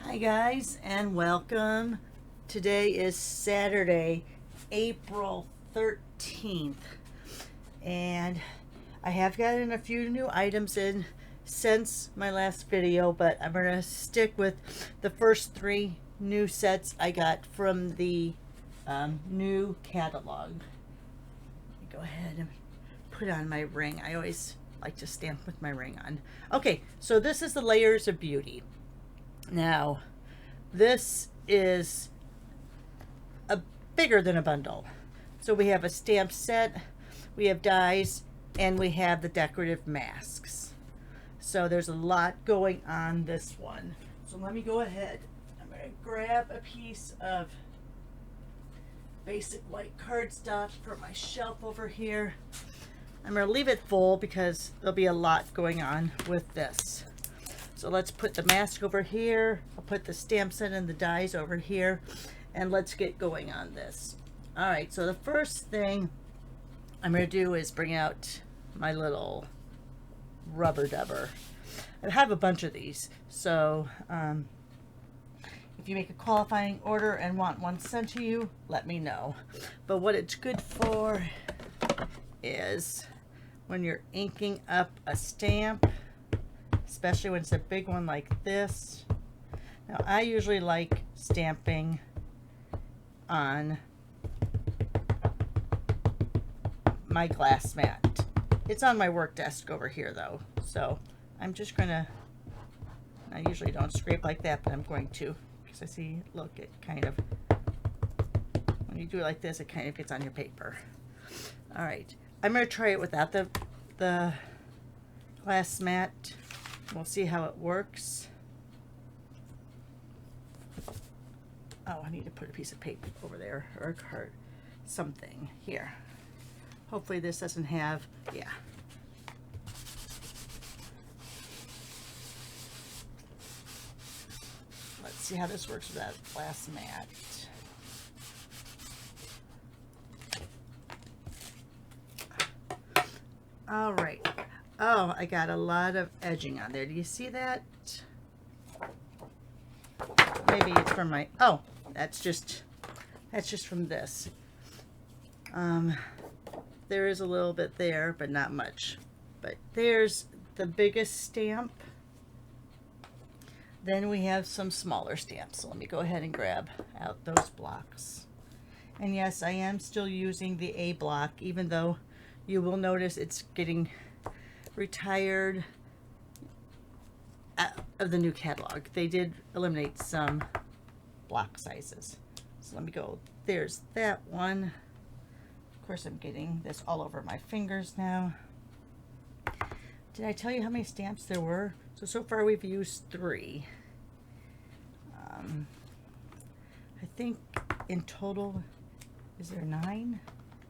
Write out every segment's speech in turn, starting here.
Hi guys and welcome. Today is Saturday, April 13th, and I have gotten a few new items in since my last video, but I'm going to stick with the first three new sets I got from the new catalog. Let me go ahead and put on my ring. I always like to stamp with my ring on. Okay, so this is the Layers of Beauty. Now, this is bigger than a bundle. So we have a stamp set, we have dies, and we have the decorative masks. So there's a lot going on this one. So let me go ahead. I'm going to grab a piece of basic white cardstock for my shelf over here. I'm going to leave it full because there'll be a lot going on with this. So let's put the mask over here. I'll put the stamp set and the dies over here, and let's get going on this. All right, so the first thing I'm going to do is bring out my little rubber dubber. I have a bunch of these, so if you make a qualifying order and want one sent to you, let me know. But what it's good for is when you're inking up a stamp, especially when it's a big one like this. Now, I usually like stamping on my glass mat. It's on my work desk over here though, so I'm just gonna, I usually don't scrape like that, but I'm going to, because I see, look, it kind of, when you do it like this, it kind of gets on your paper. All right, I'm gonna try it without the glass mat. We'll see how it works. Oh, I need to put a piece of paper over there, or a card, something here. Hopefully this doesn't have, yeah. Let's see how this works with that glass mat. All right. Oh, I got a lot of edging on there. Do you see that? Maybe it's from my, oh, that's just from this. There is a little bit there, but not much. But there's the biggest stamp. Then we have some smaller stamps. So let me go ahead and grab out those blocks. And yes, I am still using the A block, even though you will notice it's getting retired of the new catalog. They did eliminate some block sizes. So let me go, there's that one. Of course, I'm getting this all over my fingers now. Did I tell you how many stamps there were? So far we've used 3. I think in total, is there 9?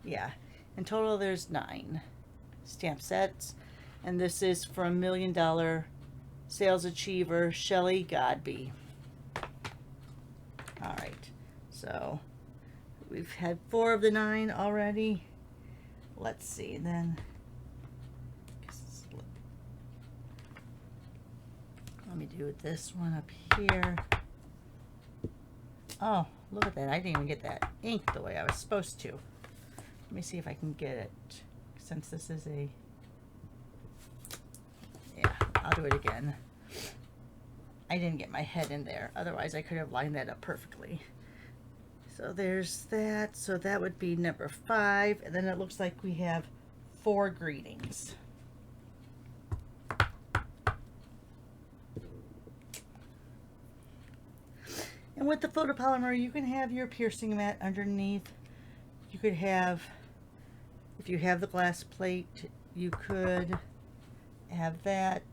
Yeah, in total there's 9 stamp sets. And this is from $1 Million Sales Achiever, Shelly Godby. All right, so we've had 4 of the 9 already. Let's see, then. Let me do this one up here. Oh, look at that. I didn't even get that ink the way I was supposed to. Let me see if I can get it, since this is a, yeah, I'll do it again. I didn't get my head in there. Otherwise, I could have lined that up perfectly. So there's that. So that would be number 5. And then it looks like we have 4 greetings. And with the photopolymer, you can have your piercing mat underneath. You could have, if you have the glass plate, you could have that.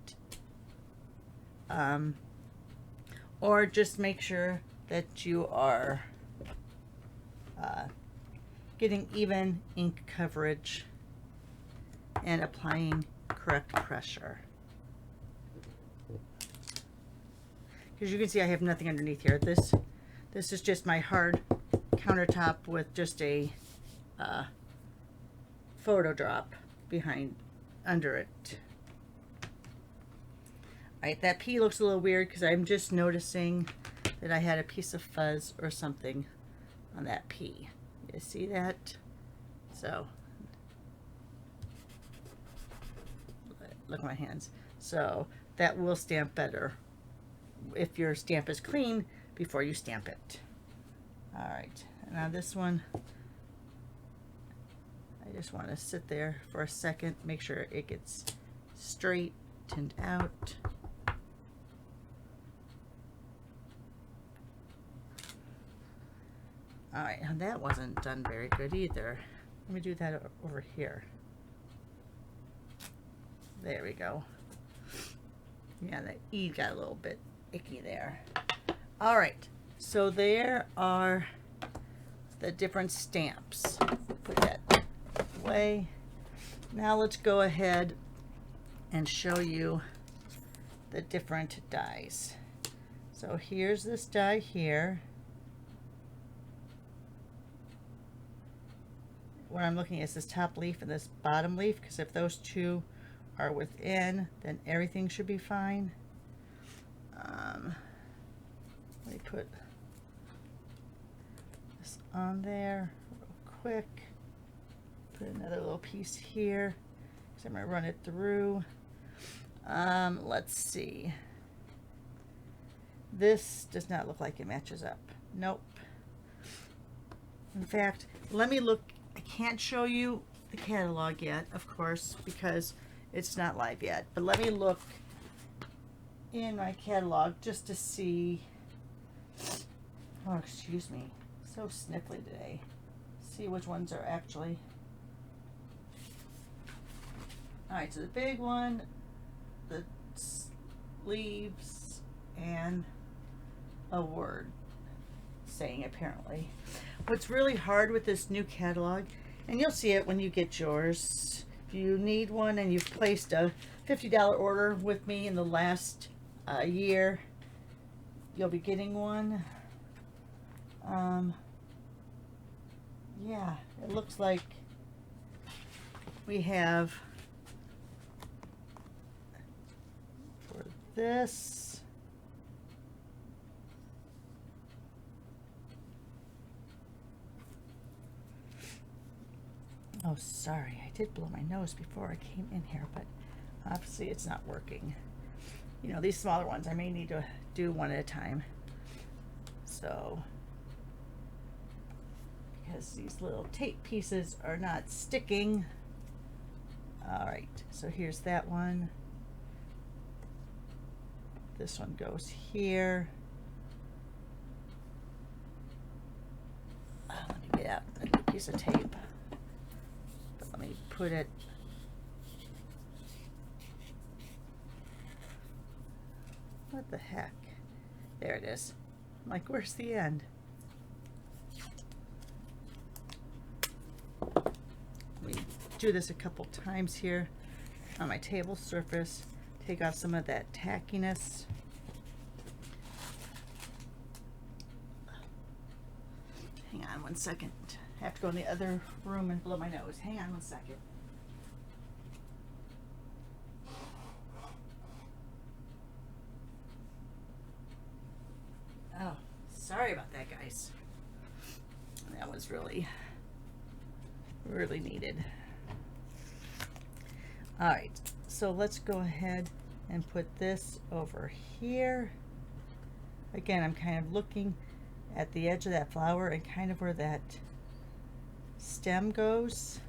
Or just make sure that you are getting even ink coverage and applying correct pressure. Because you can see I have nothing underneath here. This is just my hard countertop with just a photo drop under it. Alright, that P looks a little weird because I'm just noticing that I had a piece of fuzz or something on that P. You see that? So, look at my hands. So that will stamp better if your stamp is clean before you stamp it. All right, now this one, I just want to sit there for a second, make sure it gets straightened out. All right, and that wasn't done very good either. Let me do that over here. There we go. Yeah, the E got a little bit icky there. All right, so there are the different stamps. Put that away. Now let's go ahead and show you the different dies. So here's this die here. What I'm looking at is this top leaf and this bottom leaf, because if those two are within, then everything should be fine. Let me put this on there real quick. Put another little piece here, because I'm going to run it through. Let's see. This does not look like it matches up. Nope. In fact, let me look. I can't show you the catalog yet, of course, because it's not live yet. But let me look in my catalog just to see. Oh, excuse me. So sniffly today. See which ones are actually. All right, so the big one, the leaves, and a word saying apparently. What's really hard with this new catalog, and you'll see it when you get yours, if you need one and you've placed a $50 order with me in the last year, you'll be getting one. Yeah, it looks like we have for this, oh sorry, I did blow my nose before I came in here, but obviously it's not working. You know, these smaller ones I may need to do one at a time. So, because these little tape pieces are not sticking. All right, so here's that one. This one goes here. Let me get out a new piece of tape. But let me put it. What the heck? There it is. I'm like, where's the end? Let me do this a couple times here on my table surface. Take off some of that tackiness. Hang on one second. I have to go in the other room and blow my nose. Hang on one second. Oh, sorry about that, guys. That was really needed. All right, so let's go ahead and put this over here. Again, I'm kind of looking at the edge of that flower and kind of where that stem goes.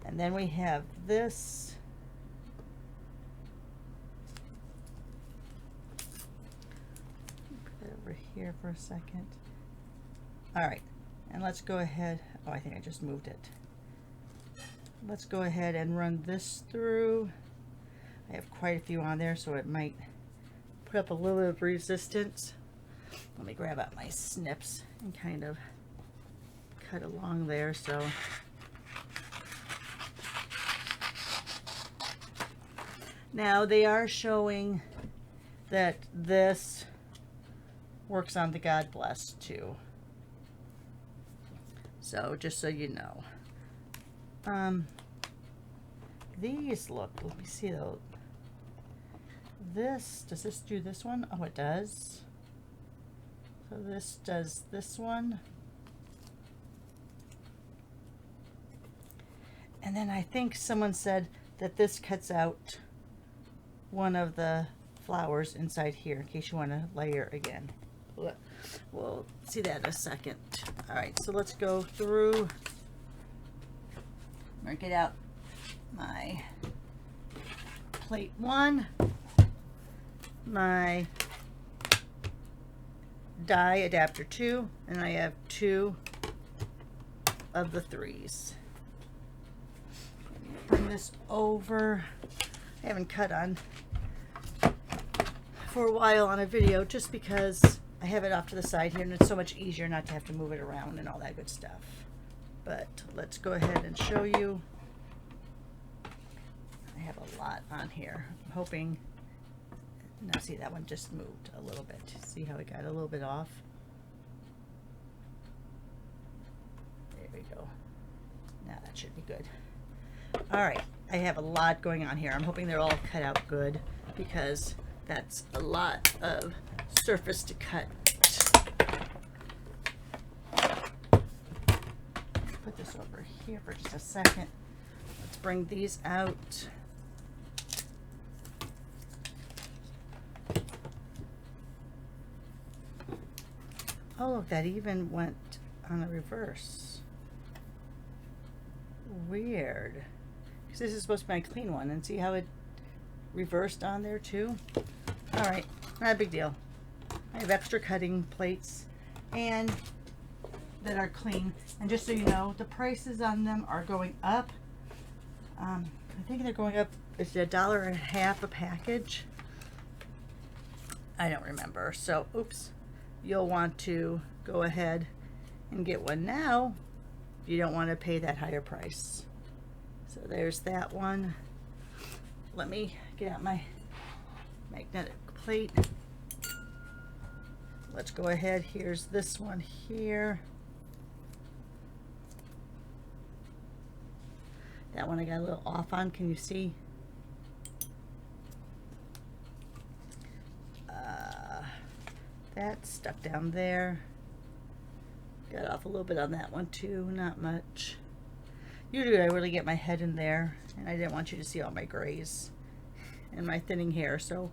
And then we have this. Put it over here for a second. All right, and let's go ahead. Oh, I think I just moved it. Let's go ahead and run this through. I have quite a few on there, so it might put up a little bit of resistance. Let me grab out my snips and kind of cut along there. So now they are showing that this works on the God Bless too. So just so you know. These look, let me see though. This, does this do this one? Oh, it does. So this does this one. And then I think someone said that this cuts out one of the flowers inside here in case you want to layer again. We'll see that in a second. All right, so let's go through. I'm gonna get out my plate 1, my die adapter 2, and I have 2 of the 3s. Bring this over. I haven't cut on for a while on a video just because I have it off to the side here and it's so much easier not to have to move it around and all that good stuff. But let's go ahead and show you. I have a lot on here. I'm hoping, now see that one just moved a little bit. See how it got a little bit off? There we go. Now that should be good. All right, I have a lot going on here. I'm hoping they're all cut out good because that's a lot of surface to cut. Put this over here for just a second. Let's bring these out. Oh, look, that even went on the reverse. Weird. Because this is supposed to be my clean one, and see how it reversed on there too? All right, not a big deal. I have extra cutting plates and that are clean. And just so you know, the prices on them are going up. I think they're going up, it's $1.50 a package. I don't remember. So, oops, you'll want to go ahead and get one now if you don't want to pay that higher price. So there's that one. Let me get out my magnetic plate. Let's go ahead. Here's this one here. That one I got a little off on. Can you see? That's stuck down there. Got off a little bit on that one too. Not much. Usually I really get my head in there, and I didn't want you to see all my grays and my thinning hair, so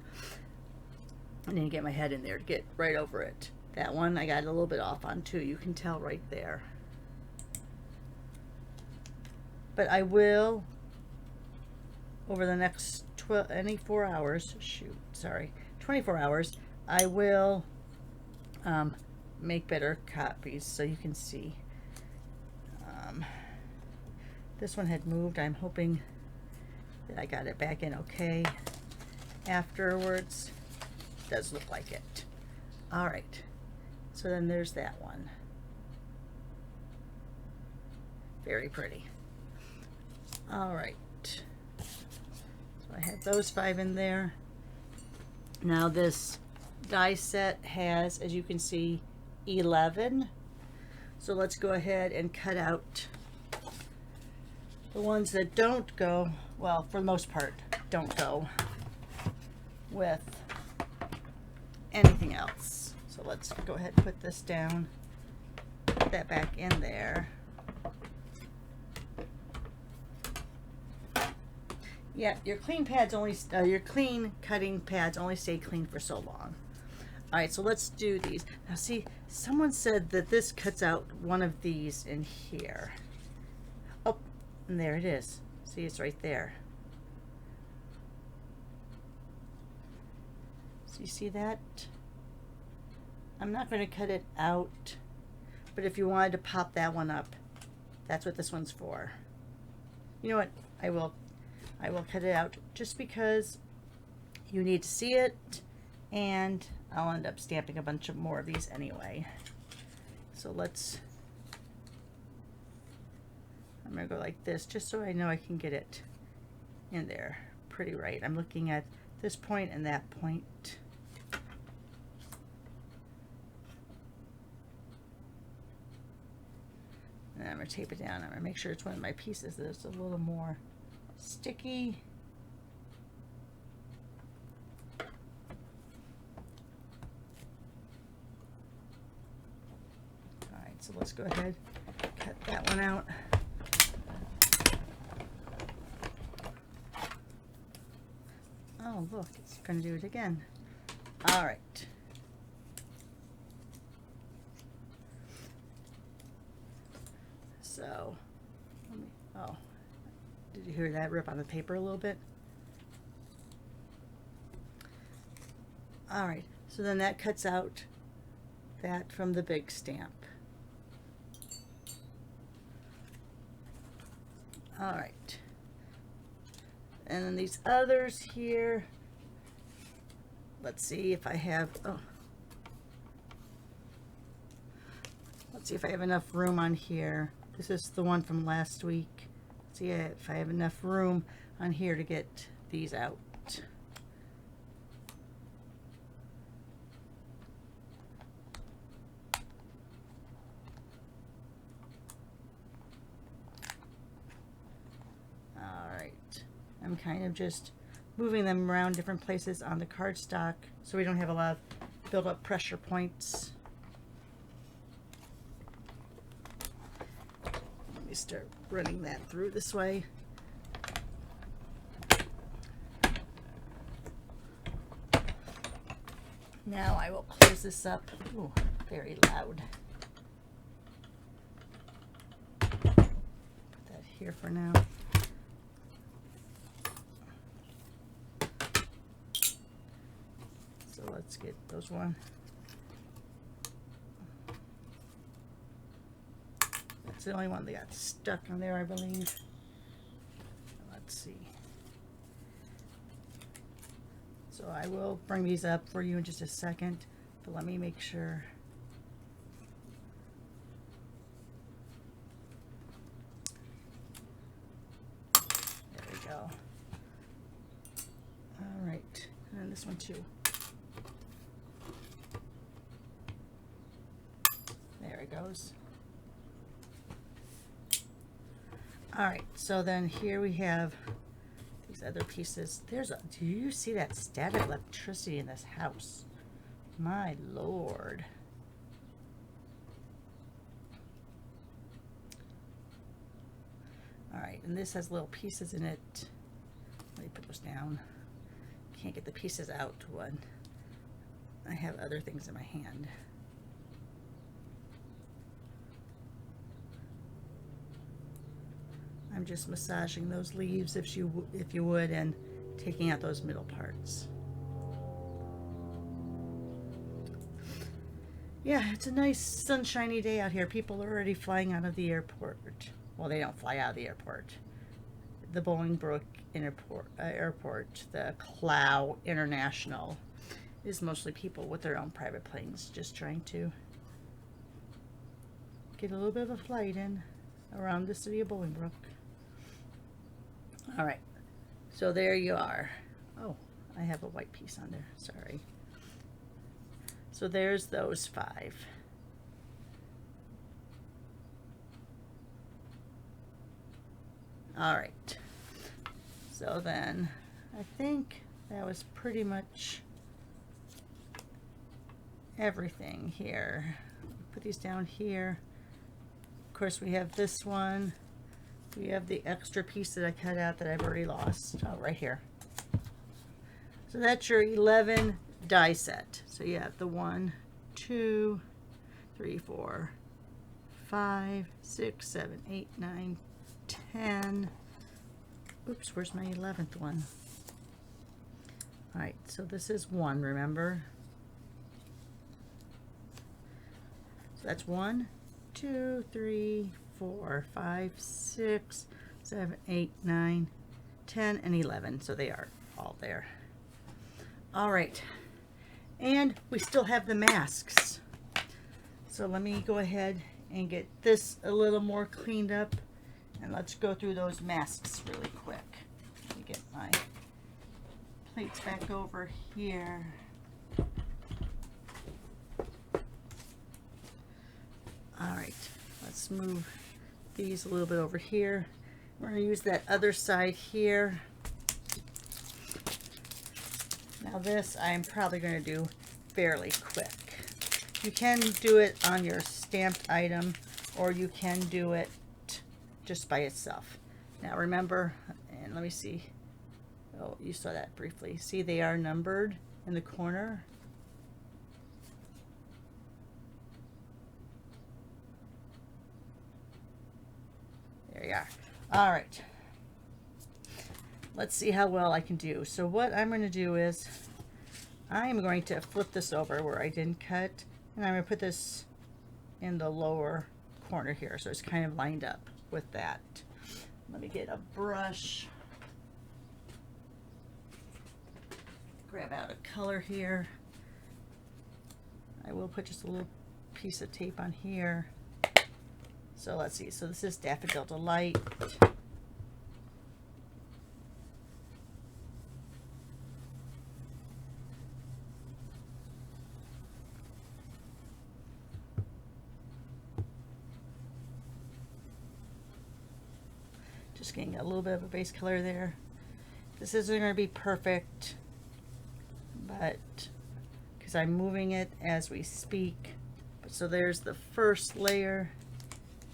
I didn't get my head in there to get right over it. That one I got a little bit off on too. You can tell right there. But I will, over the next 24 hours, 24 hours, I will make better copies so you can see. This one had moved. I'm hoping that I got it back in okay afterwards. Does look like it. All right, so then there's that one. Very pretty. All right, so I have those 5 in there. Now this die set has, as you can see, 11. So let's go ahead and cut out the ones that don't go, well, for the most part, don't go with anything else. So let's go ahead and put this down, put that back in there. Yeah, your clean pads only, your clean cutting pads only stay clean for so long. All right, so let's do these. Now see, someone said that this cuts out one of these in here. Oh, and there it is. See, it's right there. So you see that? I'm not going to cut it out, but if you wanted to pop that one up, that's what this one's for. You know what? I will cut it out just because you need to see it, and I'll end up stamping a bunch of more of these anyway. So I'm gonna go like this just so I know I can get it in there pretty right. I'm looking at this point and that point. And I'm gonna tape it down. I'm gonna make sure it's one of my pieces that's a little more sticky. So let's go ahead, cut that one out. Oh, look, it's going to do it again. All right. So, oh, did you hear that rip on the paper a little bit? All right, so then that cuts out that from the big stamp. All right. And then these others here, let's see if I have, let's see if I have enough room on here. This is the one from last week. See if I have enough room on here to get these out. I'm kind of just moving them around different places on the cardstock so we don't have a lot of build up pressure points. Let me start running that through this way. Now I will close this up. Ooh, very loud. Put that here for now. So let's get those one. That's the only one that got stuck on there, I believe. Let's see. So I will bring these up for you in just a second, but let me make sure. There we go. All right, and then this one too. There it goes. All right, so then here we have these other pieces. Do you see that static electricity in this house? My Lord. All right, and this has little pieces in it. Let me put those down. Can't get the pieces out when I have other things in my hand. I'm just massaging those leaves if you would, and taking out those middle parts. Yeah, it's a nice sunshiny day out here. People are already flying out of the airport. Well, they don't fly out of the airport. The Bolingbrook Airport, the Clow International, is mostly people with their own private planes just trying to get a little bit of a flight in around the city of Bolingbrook. All right, so there you are. Oh, I have a white piece on there, sorry. So there's those 5. All right, so then I think that was pretty much everything here. Put these down here. Of course, we have this one. We have the extra piece that I cut out that I've already lost. Oh, right here. So that's your 11 die set. So you have the 1, 2, 3, 4, 5, 6, 7, 8, 9, 10. Oops, where's my 11th one? All right, so this is 1, remember? So that's 1, 2, 3, 4, 5, 6, 7, 8, 9, 10, and 11. So they are all there. All right. And we still have the masks. So let me go ahead and get this a little more cleaned up. And let's go through those masks really quick. Let me get my plates back over here. All right. Let's move these a little bit over here. We're going to use that other side here. Now this I'm probably going to do fairly quick. You can do it on your stamped item, or you can do it just by itself. Now remember, and let me see. Oh, you saw that briefly. See, they are numbered in the corner. There you are. All right. Let's see how well I can do. So what I'm going to do is I'm going to flip this over where I didn't cut, and I'm going to put this in the lower corner here, so it's kind of lined up with that. Let me get a brush. Grab out a color here. I will put just a little piece of tape on here. So let's see. So this is Daffodil Delight. Just getting a little bit of a base color there. This isn't going to be perfect, but because I'm moving it as we speak. So there's the first layer.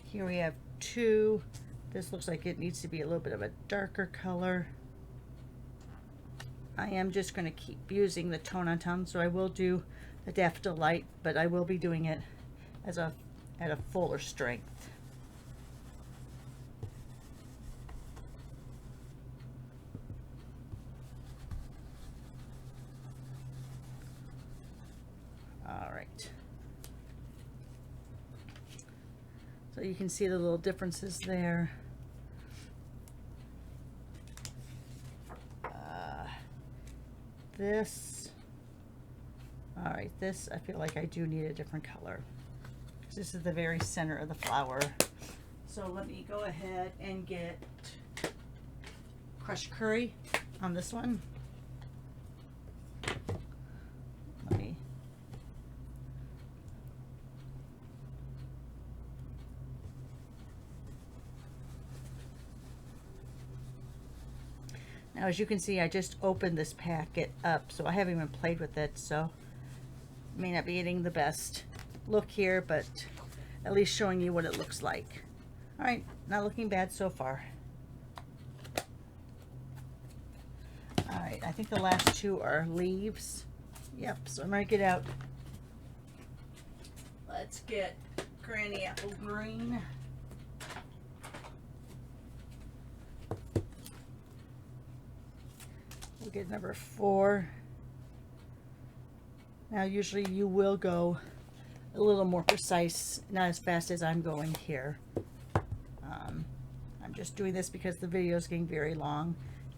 Here we have two. This looks like it needs to be a little bit of a darker color. I am just going to keep using the tone on tone, so I will do the Daffodil Light, but I will be doing it as at a fuller strength. All right. So you can see the little differences there. All right, this I feel like I do need a different color because this is the very center of the flower. So let me go ahead and get crushed curry on this one. Let me Now, as you can see, I just opened this packet up, so I haven't even played with it, so it may not be getting the best look here, but at least showing you what it looks like. All right, not looking bad so far. All right, I think the last two are leaves. Yep, so I'm gonna get out. Let's get Granny Apple Green. We'll get number 4. Now usually you will go a little more precise, not as fast as I'm going here. I'm just doing this because the video is getting very long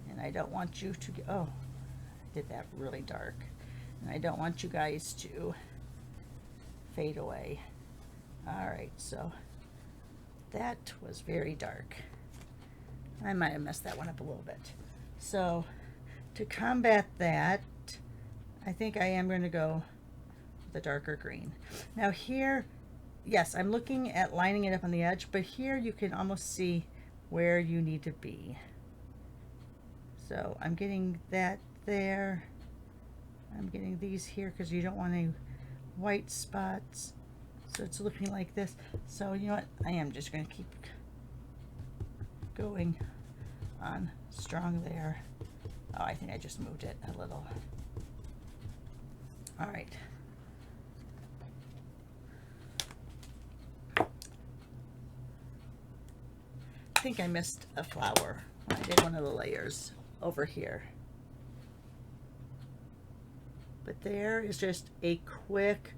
and I don't want you to get, oh, I did that really dark. And I don't want you guys to fade away. All right, so that was very dark. I might have messed that one up a little bit. So to combat that, I think I am going to go with a darker green. Now here, yes, I'm looking at lining it up on the edge, but here you can almost see where you need to be. So I'm getting that there. I'm getting these here because you don't want any white spots. So it's looking like this. So you know what? I am just going to keep going on strong there. Oh, I think I just moved it a little. All right. I think I missed a flower. I did one of the layers over here. But there is just a quick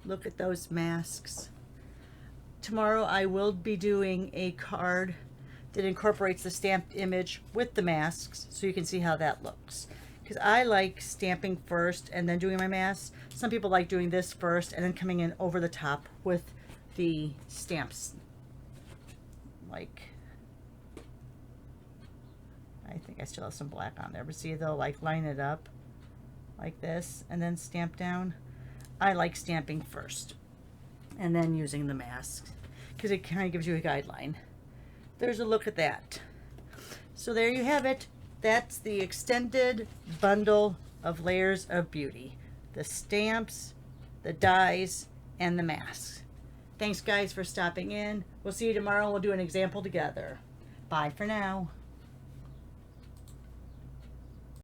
look at those masks. Tomorrow I will be doing a card that incorporates the stamped image with the masks so you can see how that looks. Because I like stamping first and then doing my masks. Some people like doing this first and then coming in over the top with the stamps. Like, I think I still have some black on there, but see, they'll like line it up like this and then stamp down. I like stamping first and then using the masks because it kind of gives you a guideline. There's a look at that. So there you have it. That's the extended bundle of Layers of Beauty. The stamps, the dies, and the masks. Thanks guys for stopping in. We'll see you tomorrow. We'll do an example together. Bye for now.